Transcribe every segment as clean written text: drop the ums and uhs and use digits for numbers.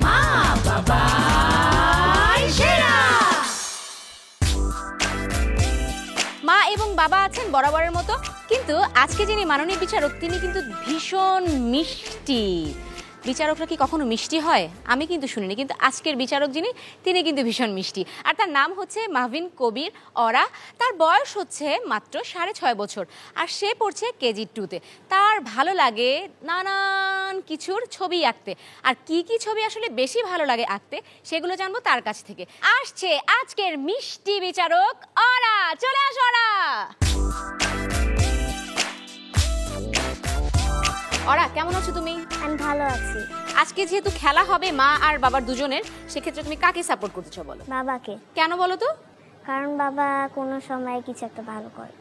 মা বাবাই সেরা। মা এবং বাবা আছেন বরাবরের মতো, কিন্তু আজকে যিনি মাননীয় বিচারক তিনি কিন্তু ভীষণ মিষ্টি। বিচারকরা কি কখনো মিষ্টি হয়? আমি কিন্তু শুনিনি, কিন্তু আজকের বিচারক যিনি তিনি কিন্তু ভীষণ মিষ্টি। আর তার নাম হচ্ছে মাহভিন কবির অরা। তার বয়স হচ্ছে মাত্র 6.5 বছর, আর সে পড়ছে কেজি 2-তে। তার ভালো লাগে নানান কিছুর ছবি আঁকতে, আর কি কি ছবি আসলে বেশি ভালো লাগে আঁকতে সেগুলো জানবো তার কাছ থেকে। আসছে আজকের মিষ্টি বিচারক অরা। চলে আসো অরা। অরা, কেমন আছো তুমি? আমি ভালো আছি। আজকে যেহেতু খেলা হবে মা আর বাবার দুজনের, সেক্ষেত্রে তুমি কাকে সাপোর্ট করতে চাও বলো? বাবাকে। কেন বলো তো? কারণ বাবা কোনো সময় কিছু একটা ভালো করে,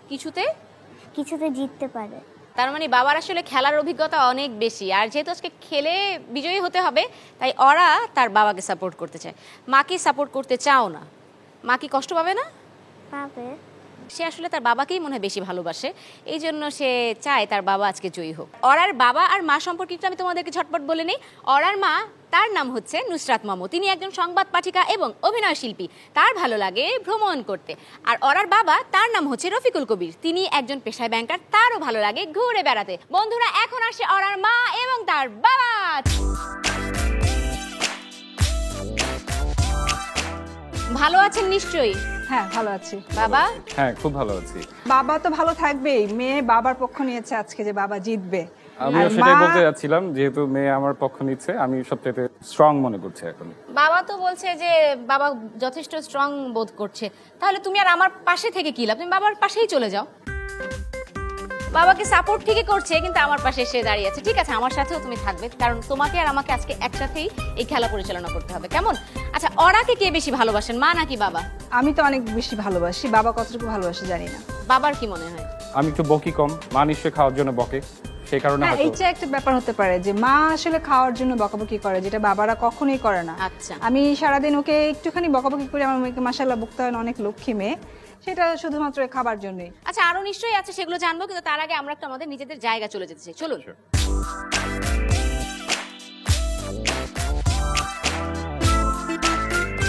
কিছুতে জিততে পারে। তার মানে বাবার আসলে খেলার অভিজ্ঞতা অনেক বেশি, আর যেহেতু আজকে খেলে বিজয়ী হতে হবে তাই ওরা তার বাবাকে সাপোর্ট করতে চায়। মাকে সাপোর্ট করতে চাও না? মা কি কষ্ট পাবে না? পাবে। সে আসলে তার বাবাকেই মনে হয় বেশি ভালোবাসে, এই জন্য সে চায় তার বাবা আজকে জয়ী হোক। অরার বাবা আর মা সম্পর্কে আমি তোমাদেরকে ঝটপট বলে নেই। অরার মা, তার নাম হচ্ছে নুসরাত মামু। তিনি একজন সংবাদ পাঠিকা এবং অভিনয় শিল্পী। তার ভালো লাগে ভ্রমণ করতে। আর অরার বাবা, তার নাম হচ্ছে রফিকুল কবির। তিনি একজন পেশায় ব্যাংকার। তারও ভালো লাগে ঘুরে বেড়াতে। বন্ধুরা, এখন আসে অরার মা এবং তার বাবা। ভালো আছেন নিশ্চয়ই? হ্যাঁ, ভালো আছি। বাবা? হ্যাঁ, খুব ভালো আছি। বাবা তো ভালো থাকবেই, মেয়ে বাবার পক্ষ নিয়েছে আজকে যে বাবা জিতবে। আমিও সেটাই বলতে যাচ্ছিলাম, যেহেতু মেয়ে আমার পক্ষ নিচ্ছে আমি সবচেয়ে স্ট্রং মনে করছি এখন। বাবা তো বলছে যে বাবা যথেষ্ট স্ট্রং বোধ করছে, তাহলে তুমি আর আমার পাশে থেকে কি লাভ? তুমি বাবার পাশেই চলে যাও। বাবাকে সাপোর্ট ঠিকই করছে, কিন্তু আমার পাশে এসে দাঁড়িয়ে আছে। ঠিক আছে, আমার সাথেও তুমি থাকবে, কারণ তোমাকে আর আমাকে আজকে একসাথেই এই খেলা পরিচালনা করতে হবে, কেমন? আচ্ছা, ওরাকে কে বেশি ভালোবাসেন, মা নাকি বাবা? আমি তো অনেক বেশি ভালোবাসি, বাবা কতটুকু ভালোবাসে জানি না। বাবার কি মনে হয়? আমি একটু বকি কম, মা নিশ্চয়ই খাওয়ার জন্য বকে, সেই কারণে হয়তো। এইটা একটা ব্যাপার হতে পারে যে মা আসলে খাওয়ার জন্য বকাবকি করে, যেটা বাবারা কখনোই করে না। আচ্ছা, আমি সারাদিন ওকে একটুখানি বকাবকি করি, আমার মেয়েকে মাশাআল্লাহ বকতে হয়, অনেক লক্ষ্মী মেয়ে, সেটা শুধুমাত্র খাবার জন্যই। আচ্ছা, আরো নিশ্চয়ই আছে, সেগুলো জানবো, কিন্তু তার আগে আমরা একটু আমাদের নিজেদের জায়গা চলে যেতে চাই। চলুন।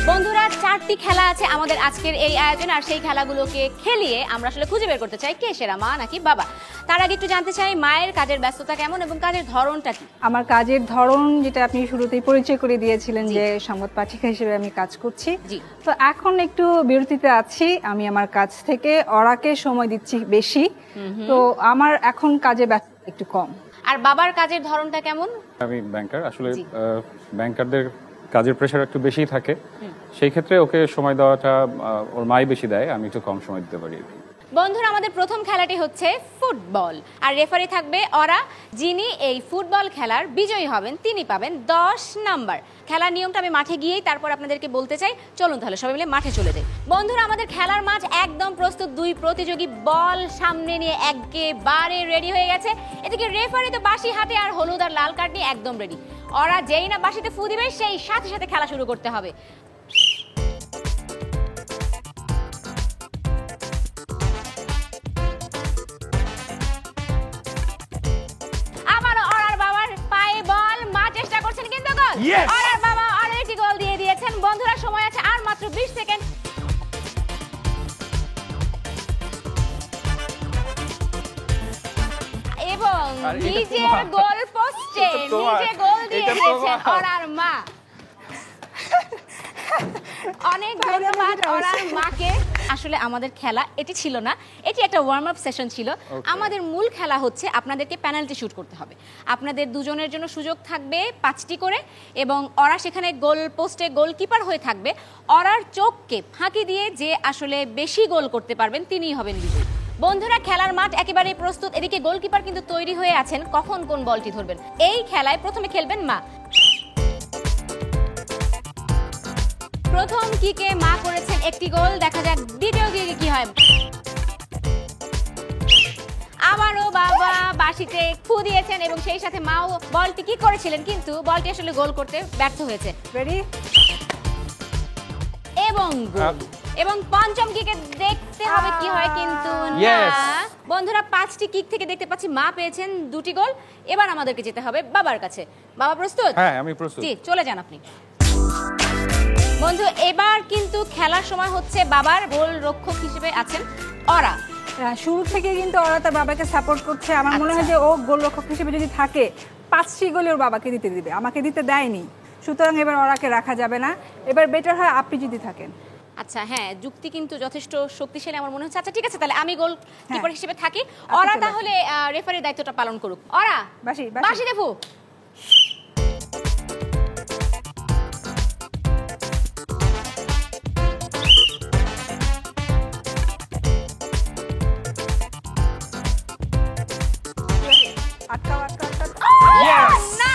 বন্ধুরা, 4টি খেলা আছে আমাদের আজকের এই আয়োজনে, আর সেই খেলাগুলোকে খেলিয়ে আমরা আসলে খুঁজে বের করতে চাই কে সেরা, মা নাকি বাবা। তার আগে একটু জানতে চাই মায়ের কাজের ব্যস্ততা কেমন এবং কাজের ধরনটা কি? আমার কাজের ধরন, যেটা আপনি শুরুতেই পরিচয় করে দিয়েছিলেন যে সংবাদ পাঠিকা হিসেবে আমি কাজ করছি, তো এখন একটু বিরতিতে আছি। আমি আমার কাজ থেকে ওরাকে সময় দিচ্ছি বেশি, তো আমার এখন কাজে ব্যস্ততা একটু কম। আর বাবার কাজের ধরনটা কেমন? আমি ব্যাংকার, আসলে ব্যাংকারদের কাজের প্রেশার একটু বেশি থাকে, সেই ক্ষেত্রে ওকে সময় দেওয়াটা ওর মাই বেশি দেয়, আমি একটু কম সময় দিতে পারি। বন্ধুরা, আমাদের প্রথম খেলাটি হচ্ছে ফুটবল, আর রেফারি থাকবে ওরা। যিনি এই ফুটবল খেলার বিজয়ী হবেন তিনি পাবেন 10 নাম্বার। খেলার নিয়মটা আমি মাঠে গিয়েই তারপর আপনাদেরকে বলতে চাই। চলুন তাহলে সবাই মিলে মাঠে চলে যাই। বন্ধুরা, আমাদের খেলার মাঠ একদম প্রস্তুত। দুই প্রতিযোগী বল সামনে নিয়ে একেবারে রেডি হয়ে গেছে। এদিকে রেফারি তো বাঁশি হাতে আর হলুদ আর লাল কার্ড নিয়ে একদম রেডি। ওরা যেই না বাঁশিতে ফু দিবে, সেই সাথে সাথে খেলা শুরু করতে হবে। ওরার বাবা আরেকটি গোল দিয়ে দিয়েছেন। বন্ধুরা, সময় আছে আর মাত্র 20 সেকেন্ড। এবং নিজের গোল পোস্টে নিজে গোল দিয়ে দিয়েছেন ওরার মা। অনেক ধন্যবাদ ওরার মাকে। আসলে আমাদের খেলা এটি ছিল না, এটি একটা ওয়ার্ম আপ সেশন ছিল। আমাদের মূল খেলা হচ্ছে আপনাদেরকে পেনাল্টি শুট করতে হবে। আপনাদের দুজনের জন্য সুযোগ থাকবে 5টি করে, এবং ওরা সেখানে গোল পোস্টে গোলকিপার হয়ে থাকবে। ওরার চোখকে ফাঁকি দিয়ে যে আসলে বেশি গোল করতে পারবেন তিনিই হবেন বিজয়ী। বন্ধুরা, খেলার মাঠ একেবারেই প্রস্তুত। এদিকে গোলকিপার কিন্তু তৈরি হয়ে আছেন কখন কোন বলটি ধরবেন। এই খেলায় প্রথমে খেলবেন মা। প্রথম কিকে মা করেছেন একটি গোল, দেখা যাক দ্বিতীয় কিকে কি হয়। আবারও বাবা বাঁশিতে ফু দিয়েছেন এবং সেই সাথে মাও বলটি কি করেছিলেন, কিন্তু বলটি আসলে গোল করতে ব্যর্থ হয়েছে। রেডি এবং পঞ্চম কিকে দেখতে হবে কি হয়, কিন্তু না। বন্ধুরা 5টি কিক থেকে দেখতে পাচ্ছি মা পেয়েছেন 2টি গোল। এবার আমাদেরকে যেতে হবে বাবার কাছে। বাবা প্রস্তুত? হ্যাঁ আমি প্রস্তুত। জি, চলে যান আপনি। বন্ধু এবার কিন্তু খেলার সময় হচ্ছে। বাবার গোল রক্ষক হিসেবে আছেন অরা। শুরু থেকে কিন্তু ওরা তার বাবাকে সাপোর্ট করছে। আমার মনে হয় যে ও গোলরক্ষক হিসেবে যদি থাকে 5টি গোল ওর বাবাকে দিতে দিবে, আমাকে দিতে দেয়নি, সুতরাং এবার ওরাকে রাখা যাবে না। এবার বেটার হয় আপনি যদি থাকেন। আচ্ছা হ্যাঁ, যুক্তি কিন্তু যথেষ্ট শক্তিশালী আমার মনে হচ্ছে। আচ্ছা ঠিক আছে, তাহলে আমি গোল কিপার হিসেবে থাকি। অরা তাহলে রেফারির দায়িত্বটা পালন করুক। অরা বাঁশি দেবো। না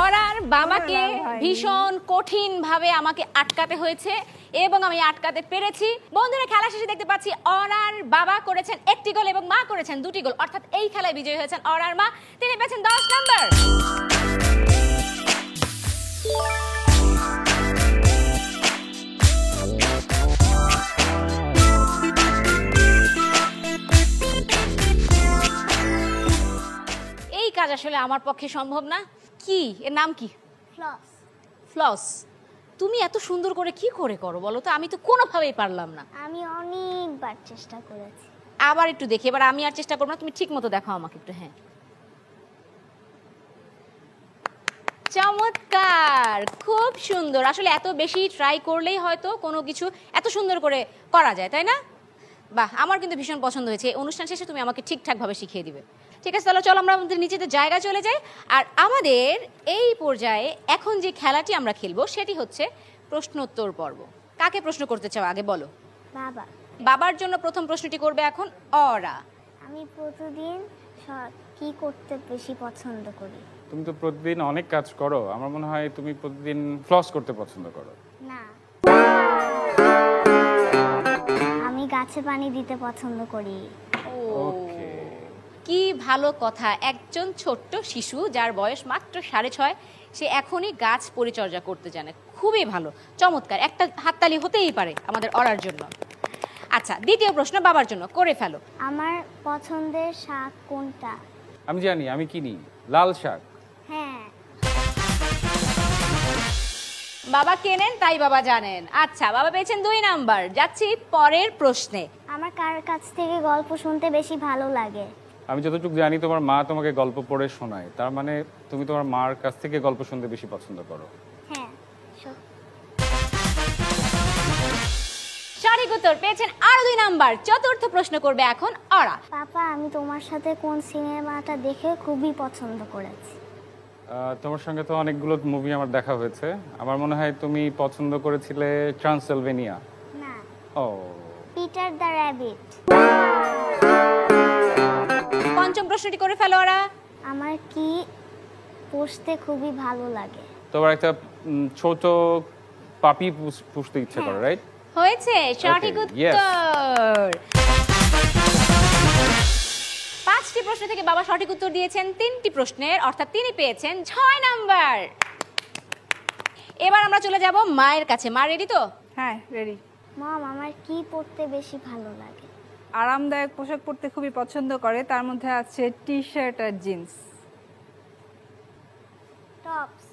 অরার বাবাকে ভীষণ কঠিন ভাবে আমাকে আটকাতে হয়েছে এবং আমি আটকাতে পেরেছি। বন্ধুরা খেলা শেষে দেখতে পাচ্ছি অরার বাবা করেছেন 1টি গোল এবং মা করেছেন 2টি গোল, অর্থাৎ এই খেলায় বিজয়ী হয়েছেন অরার মা। তিনি পেয়েছেন 10 নম্বর। এই কাজ আসলে আমার পক্ষে সম্ভব না। কি এর নাম কি? ফ্লস। ফ্লস। তুমি এত সুন্দর করে কি করে করো বলো তো? আমি তো কোনোভাবেই পারলাম না। আমি অনেকবার চেষ্টা করেছি। আবার একটু দেখি, এবার আমি আর চেষ্টা করবো না, তুমি ঠিক মতো দেখো আমাকে একটু। হ্যাঁ চমৎকার, খুব সুন্দর। আসলে এত বেশি ট্রাই করলেই হয়তো কোনো কিছু এত সুন্দর করে করা যায়, তাই না? বাহ, আমার কিন্তু ভীষণ পছন্দ হয়েছে। অনুষ্ঠান শেষে তুমি আমাকে ঠিকঠাকভাবে শিখিয়ে দিবে। ঠিক আছে, তাহলে চলো আমরা আমাদের নিজেদের জায়গায় চলে যাই। আর আমাদের এই পর্যায়ে এখন যে খেলাটি আমরা খেলবো সেটি হচ্ছে প্রশ্নোত্তর পর্ব। কাকে প্রশ্ন করতে চাও আগে বলো? বাবা। বাবার জন্য প্রথম প্রশ্নটি করবে এখন অরা। আমি প্রতিদিন কি করতে বেশি পছন্দ করি? তুমি তো প্রতিদিন অনেক কাজ করো, আমার মনে হয় তুমি প্রতিদিন ফ্লস করতে পছন্দ করো। না, আমি গাছে পানি দিতে পছন্দ করি। ওকে, কি ভালো কথা। একজন ছোট্ট শিশু যার বয়স মাত্র 6.5, সে এখনই গাছ পরিচর্যা করতে জানে। খুবই ভালো, চমৎকার। একটা হাততালি হতেই পারে আমাদের অরার জন্য। আচ্ছা, দ্বিতীয় প্রশ্ন বাবার জন্য করে ফেলো। আমার পছন্দের শাক কোনটা? আমি জানি, আমি কিনি লাল শাক। হ্যাঁ। বাবা কেনেন তাই বাবা জানেন। আচ্ছা, বাবা পেয়েছেন 2 নাম্বার। যাচ্ছি পরের প্রশ্নে। আমার কার কাছ থেকে গল্প শুনতে বেশি ভালো লাগে? আমি যতটুকু জানি তোমার মা তোমাকে গল্প পড়ে শোনায়, তার মানে তুমি তোমার মার কাছ থেকে গল্প শুনতে বেশি পছন্দ করো। হ্যাঁ। সঠিক উত্তর পেয়েছেন আরো 2 নাম্বার। চতুর্থ প্রশ্ন করবে এখন অরা। পাপা, আমি তোমার সাথে কোন সিনেমাটা দেখে খুবই পছন্দ করেছি? তোমার সঙ্গে তো অনেকগুলো মুভি আমার দেখা হয়েছে। আমার মনে হয় তুমি পছন্দ করেছিলে ট্রান্সিলভেনিয়া। না। ও, পিটার দ্য র‍্যাবিট। পঞ্চম প্রশ্নটি করে ফেলো ওরা। আমার কি পুষতে খুবই ভালো লাগে? তোমার একটা ছোট পাপি পুষতে ইচ্ছে করে, রাইট? হয়েছে, সঠিক উত্তর। 5টি প্রশ্ন থেকে বাবা সঠিক উত্তর দিয়েছেন 3টি প্রশ্নের, অর্থাৎ তিনি পেয়েছেন 6 নাম্বার। এবার আমরা চলে যাব মায়ের কাছে। মা রেডি তো? হ্যাঁ, রেডি। মম, আমার কি পরতে বেশি ভালো লাগে? আরামদায়ক পোশাক পরতে খুবই পছন্দ করে, তার মধ্যে আছে টি শার্ট আর জিন্স। টপস।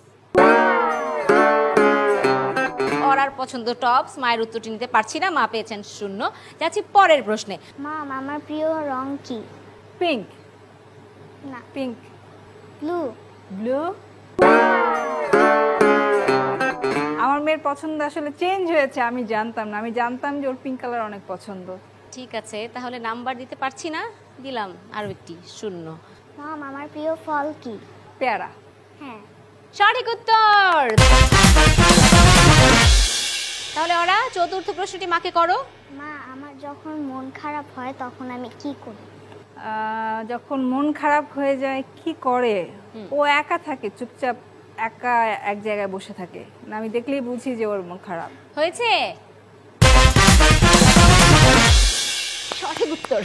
অরার পছন্দ টপস। মায়ের উত্তরটি নিতে পারছি না, মা পেয়েছেন 0। যাচ্ছি পরের প্রশ্নে। মম, আমার প্রিয় রং কি? পিঙ্ক। না। পিঙ্ক। ব্লু। ব্লু। আমার মেয়ের পছন্দ আসলে চেঞ্জ হয়েছে, আমি জানতাম না। আমি জানতাম যে ওর পিঙ্ক কালার অনেক পছন্দ। ঠিক আছে, তাহলে নাম্বার দিতে পারছি না, দিলাম আরো একটি 0। মম, আমার প্রিয় ফল কি? পেয়ারা। হ্যাঁ। সঠিক উত্তর। তাহলে ওরা চতুর্থ প্রশ্নটি মাকে করো। মা, আমার যখন মন খারাপ হয় তখন আমি কি করি? যখন মন খারাপ হয়ে যায় কি করে? ও একা থাকে, চুপচাপ একা এক জায়গায় বসে থাকে। আমি দেখলেই বুঝি যে ওর মন খারাপ। হয়েছে, সঠিক উত্তর।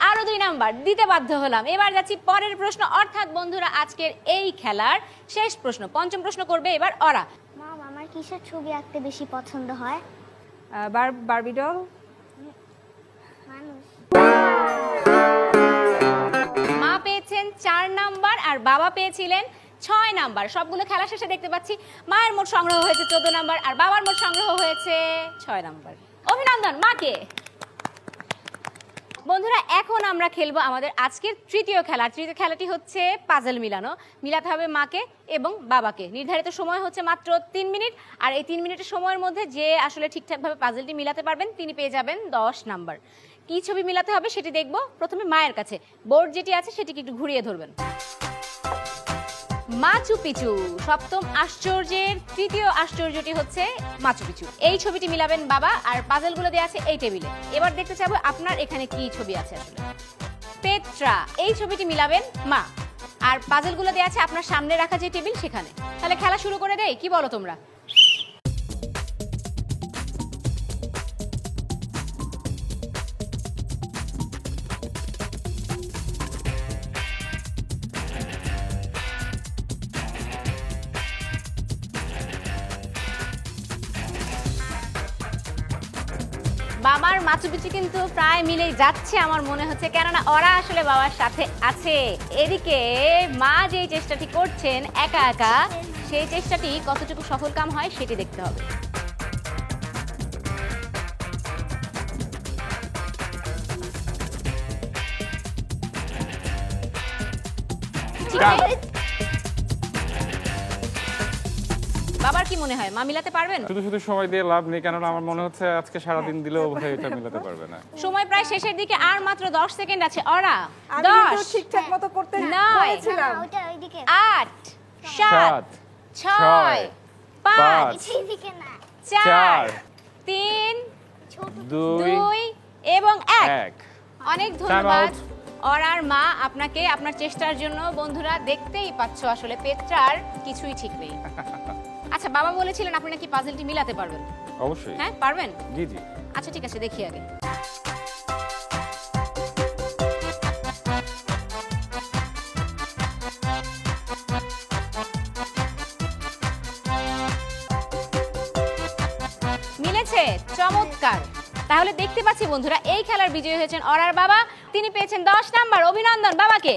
আরো 2 নাম্বার দিতে বাধ্য হলাম। এবার যাচ্ছি পরের প্রশ্ন, অর্থাৎ বন্ধুরা আজকের এই খেলার শেষ প্রশ্ন, পঞ্চম প্রশ্ন করবে এবার ওরা। মম, আমার কিসের ছবি আঁকতে বেশি পছন্দ হয়? Barbie doll. মানুষ। মা পেয়েছেন 4 নাম্বার আর বাবা পেয়েছিলেন 6 নাম্বার। সবগুলো খেলা শেষে দেখতে পাচ্ছি মায়ের মোট সংগ্রহ হয়েছে 14 নাম্বার আর বাবার মোট সংগ্রহ হয়েছে 6 নাম্বার। অভিনন্দন মাকে। বন্ধুরা এখন আমরা খেলবো আমাদের আজকের তৃতীয় খেলা। তৃতীয় খেলাটি হচ্ছে পাজল মিলানো। মিলাতে হবে মাকে এবং বাবাকে। নির্ধারিত সময় হচ্ছে মাত্র 3 মিনিট, আর এই 3 মিনিটের সময়ের মধ্যে যে আসলে ঠিকঠাকভাবে পাজলটি মিলাতে পারবেন তিনি পেয়ে যাবেন 10 নাম্বার। কি ছবি মিলাতে হবে সেটি দেখবো। প্রথমে মায়ের কাছে বোর্ড যেটি আছে সেটিকে একটু ঘুরিয়ে ধরবেন। মাচু পিচু, সপ্তম আশ্চর্যের তৃতীয় আশ্চর্যটি হচ্ছে মাচু পিচু। এই ছবিটি মিলাবেন বাবা, আর পাজলগুলো দেওয়া আছে এই টেবিলে। এবার দেখতে চাইবো আপনার এখানে কি ছবি আছে আসলে। পেট্রা, এই ছবিটি মিলাবেন মা, আর পাজলগুলো দেওয়া আছে আপনার সামনে রাখা যে টেবিল সেখানে। তাহলে খেলা শুরু করে দেই, কি বলো তোমরা? বাবার মাচু পিচু কিন্তু প্রায় মিলেই যাচ্ছে আমার মনে হচ্ছে, কেননা ওরা আসলে বাবার সাথে আছে। এদিকে মা যেই চেষ্টাটি করছেন একা একা, সেই চেষ্টাটি কতটুকু সফল কাম হয় সেটি দেখতে হবে। ঠিক আছে? বাবার কি মনে হয় মা মিলাতে পারবেন? শুধু শুধু সময় দিয়ে লাভ নেই, কেননা আমার মনে হচ্ছে আজকে সারাদিন দিলেও বোধহয় এটা মিলাতে পারবে না। সময় প্রায় শেষের দিকে, আর মাত্র 10 সেকেন্ড আছে। ওরা আমি 10 তো ঠিকঠাক মতো করতে 9 বলেছিলাম। ওটা ওইদিকে। 8 7 6 5 সেইদিকে না। 4 3 2 এবং 1। অনেক ধন্যবাদ ওরার মা আপনাকে, আপনার চেষ্টার জন্য। বন্ধুরা দেখতেই পাচ্ছ আসলে পেট্রার কিছুই ঠিক নেই। আচ্ছা, বাবা বলেছিলেন আপনি নাকি পাজলটি মিলাতে পারবেন। অবশ্যই। হ্যাঁ পারবেন? জি জি। আচ্ছা ঠিক আছে, দেখি আগে। মিলেছে, চমৎকার। তাহলে দেখতে পাচ্ছি বন্ধুরা এই খেলার বিজয়ী হয়েছেন ওরার বাবা, তিনি পেয়েছেন 10 নাম্বার। অভিনন্দন বাবাকে।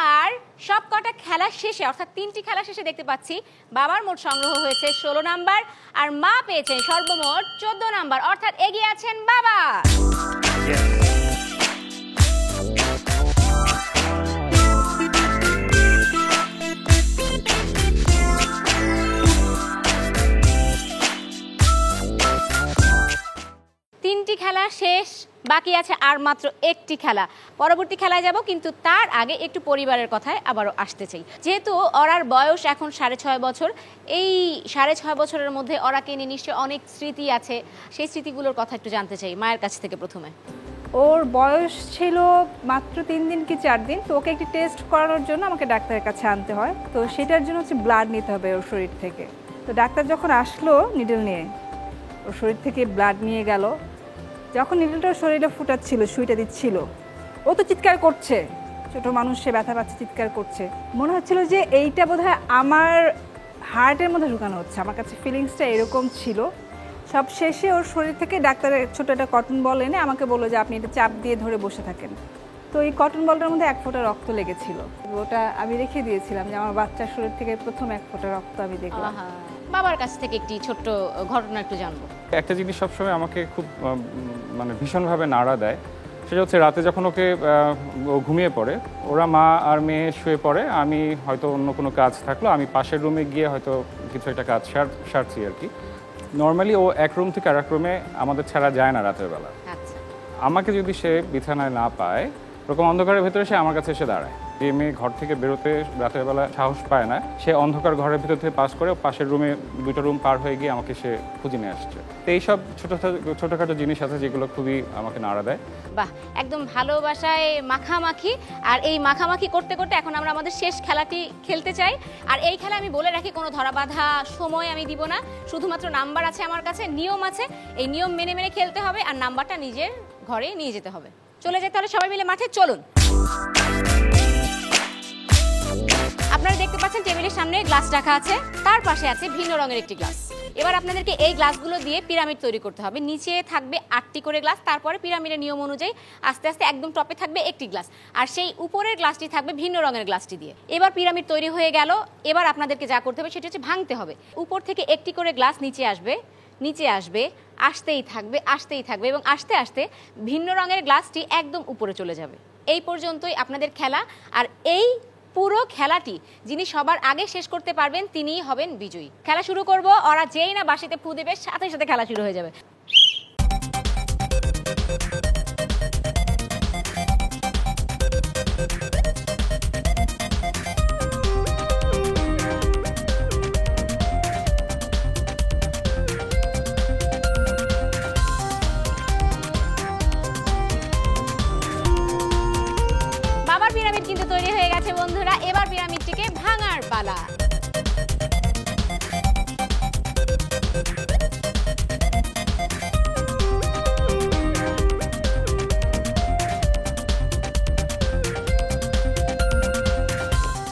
আর সবকটা খেলা শেষে, অর্থাৎ 3টি খেলা শেষে দেখতে পাচ্ছি বাবার মোট সংগ্রহ হয়েছে 16 নাম্বার আর মা পেয়েছেন সর্বমোট 14 নাম্বার, অর্থাৎ এগিয়ে আছেন বাবা। তিনটি খেলা শেষ, বাকি আছে আর মাত্র একটি খেলা। পরবর্তী খেলায় যাব, কিন্তু তার আগে একটু পরিবারের কথায় আবারও আসতে চাই। যেহেতু ওরার বয়স এখন 6.5 বছর, এই 6.5 বছরের মধ্যে ওরাকে নিয়ে নিশ্চয়ই অনেক স্মৃতি আছে। সেই স্মৃতিগুলোর কথা একটু জানতে চাই মায়ের কাছ থেকে প্রথমে। ওর বয়স ছিল মাত্র 3 দিন কি 4 দিন, তো ওকে একটি টেস্ট করানোর জন্য আমাকে ডাক্তারের কাছে আনতে হয়। তো সেটার জন্য হচ্ছে ব্লাড নিতে হবে ওর শরীর থেকে। তো ডাক্তার যখন আসলো নিডল নিয়ে, ওর শরীর থেকে ব্লাড নিয়ে গেল। যখন নিডলটা শরীরে ফুটাচ্ছিল, সুইটা দিচ্ছিল, ও তো চিৎকার করছে, ছোট মানুষ, সে ব্যথা পাচ্ছে, চিৎকার করছে। মনে হচ্ছিল যে এইটা বোধহয় আমার হার্টের মধ্যে ঢুকানো হচ্ছে। আমার কাছে ফিলিংসটা এরকম ছিল। সব শেষে ওর শরীর থেকে ডাক্তারের ছোট একটা কটন বল এনে আমাকে বললো যে আপনি এটা চাপ দিয়ে ধরে বসে থাকেন। তো এই কটন বলটার মধ্যে 1 ফোঁটা রক্ত লেগেছিল। ওটা আমি রেখে দিয়েছিলাম যে আমার বাচ্চার শরীর থেকে প্রথম 1 ফোঁটা রক্ত আমি দেখলাম। বাবার কাছ থেকে একটি ছোট্ট ঘটনা একটু জানবো। একটা জিনিস সবসময় আমাকে খুব মানে ভীষণভাবে নাড়া দেয়, সেটা হচ্ছে রাতে যখন ওকে ও ঘুমিয়ে পড়ে, ওরা মা আর মেয়ে শুয়ে পড়ে, আমি হয়তো অন্য কোনো কাজ থাকলো, আমি পাশের রুমে গিয়ে হয়তো কিছু একটা কাজ সারছি আর কি। নর্মালি ও এক রুম থেকে আরেক রুমে আমাদের ছাড়া যায় না রাতের বেলা। আচ্ছা, আমাকে যদি সে বিছানায় না পায়, এরকম অন্ধকারের ভেতরে সে আমার কাছে এসে দাঁড়ায়। যে মেয়ে ঘর থেকে বেরোতে রাতের বেলা সাহস পায় না, সে অন্ধকার ঘরের ভিতর থেকে পাস করে পাশের রুমে 2টা রুম পার হয়ে গিয়ে আমাকে সে খুঁজে নিয়ে আসছে। তো এইসব ছোটোখাটো জিনিস আছে যেগুলো খুবই আমাকে নাড়া দেয়। বাহ, একদম ভালোবাসায় মাখামাখি। আর এই মাখামাখি করতে করতে এখন আমরা আমাদের শেষ খেলাটি খেলতে চাই। আর এই খেলা আমি বলে রাখি, কোনো ধরা বাঁধা সময় আমি দিব না, শুধুমাত্র নাম্বার আছে আমার কাছে, নিয়ম আছে, এই নিয়ম মেনে মেনে খেলতে হবে। আর নাম্বারটা নিজের ঘরে নিয়ে যেতে হবে। চলে যেতে হলে সবাই মিলে মাঠে চলুন। আপনারা দেখতে পাচ্ছেন টেবিলের সামনে গ্লাস রাখা আছে, তার পাশে আছে ভিন্ন রঙের একটি গ্লাস। এবার আপনাদেরকে এই গ্লাসগুলো দিয়ে পিরামিড তৈরি করতে হবে। নিচে থাকবে 8টি করে গ্লাস, তারপরে পিরামিডের নিয়ম অনুযায়ী আস্তে আস্তে একদম টপে থাকবে একটি গ্লাস, আর সেই উপরের গ্লাসটি থাকবে ভিন্ন রঙের গ্লাসটি দিয়ে। এবার পিরামিড তৈরি হয়ে গেল। এবার আপনাদেরকে যা করতে হবে সেটা হচ্ছে ভাঙতে হবে। উপর থেকে একটি করে গ্লাস নিচে আসবে, নিচে আসবে, আসতেই থাকবে এবং আস্তে আস্তে ভিন্ন রঙের গ্লাসটি একদম উপরে চলে যাবে। এই পর্যন্তই আপনাদের খেলা। আর এই পুরো খেলাটি যিনি সবার আগে শেষ করতে পারবেন তিনিই হবেন বিজয়ী। খেলা শুরু করব। ওরা যেই না বাঁশিতে ফু দেবে সাথে সাথে খেলা শুরু হয়ে যাবে। বাবার পিরামিড কিন্তু তৈরি হয়ে গেছে বন্ধুরা। এবার পিরামিডটিকে ভাঙার পালা।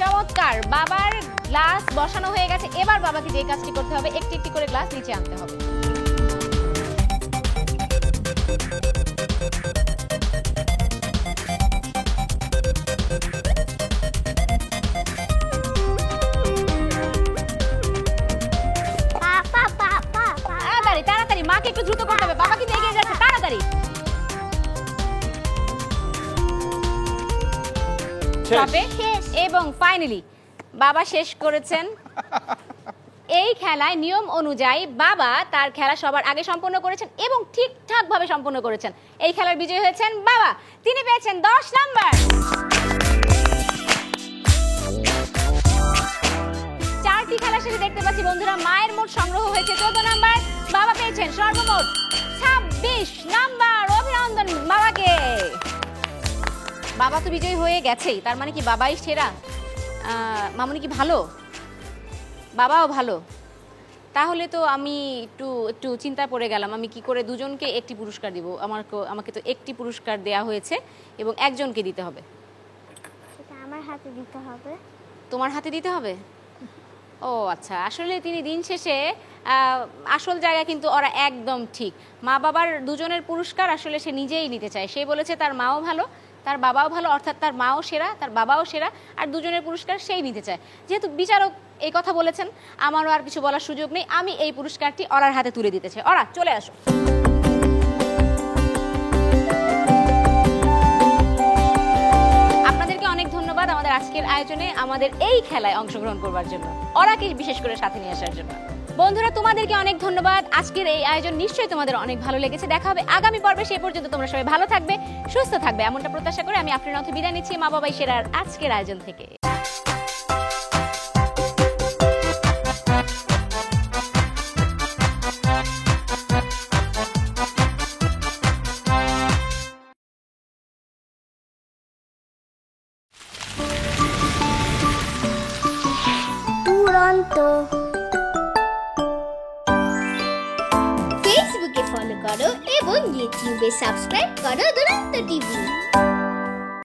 চমৎকার, বাবার গ্লাস বসানো হয়ে গেছে। এবার বাবাকে যে কাজটি করতে হবে, একটি একটি করে গ্লাস নিচে আনতে হবে। তাড়াতাড়ি তাড়াতাড়ি, মাকে একটু দ্রুত করতে হবে, বাবা কিন্তু এগিয়ে যাচ্ছে, তাড়াতাড়ি। এবং ফাইনালি বাবা শেষ করেছেন। এই খেলায় নিয়ম অনুযায়ী বাবা তার খেলা সবার আগে সম্পন্ন করেছেন এবং ঠিকঠাক ভাবে সম্পন্ন করেছেন। এই খেলার বিজয়ী হয়েছেন বাবা, তিনি পেয়েছেন 10 নাম্বার। 4টি খেলা শেষে দেখতে পাচ্ছি বন্ধুরা মায়ের মোট সংগ্রহ হয়েছে 14 নাম্বার, বাবা পেয়েছেন সর্বমোট 26 নাম্বার। অভিনন্দন বাবাকে। বাবা তো বিজয়ী হয়ে গেছেই, তার মানে কি বাবাই সেরা? মামুনি কি ভালো? বাবাও ভালো? তাহলে তো আমি একটু চিন্তায় পড়ে গেলাম, আমি কি করে দুজনকে একটি পুরস্কার দিব। আমাকে তো একটি পুরস্কার দেয়া হয়েছে এবং একজনকে দিতে হবে। সেটা আমার হাতে দিতে হবে। তোমার হাতে দিতে হবে? ও আচ্ছা, আসলে তিনি দিন শেষে আসল জায়গা কিন্তু ওরা একদম ঠিক। মা বাবার দুজনের পুরস্কার আসলে সে নিজেই নিতে চায়। সে বলেছে তার মাও ভালো, তার বাবাও ভালো, অর্থাৎ তার মাও সেরা, তার বাবাও সেরা, আর দুজনের পুরস্কার সেই নিতে চায়। যেহেতু বিচারক এই কথা বলেছেন, আমারও আর কিছু বলার সুযোগ নেই। আমি এই পুরস্কারটি ওরার হাতে তুলে দিতে চাই। ওরা চলে আসো। আপনাদেরকে অনেক ধন্যবাদ আমাদের আজকের আয়োজনে আমাদের এই খেলায় অংশগ্রহণ করবার জন্য, ওরাকে বিশেষ করে সাথে নিয়ে আসার জন্য। বন্ধুরা তোমাদেরকে অনেক ধন্যবাদ। আজকের এই আয়োজন নিশ্চয়ই তোমাদের অনেক ভালো লেগেছে। দেখা হবে আগামী পর্বে। সেই পর্যন্ত তোমরা সবাই ভালো থাকবে, সুস্থ থাকবে, এমনটা প্রত্যাশা করে আমি আফরিন অথি বিদায় নিচ্ছি মা বাবাই সেরার আজকের আয়োজন থেকে। দুরন্ত। ফেসবুকে ফলো করো এবং ইউটিউবে সাবস্ক্রাইব করো দুরন্ত টিভি।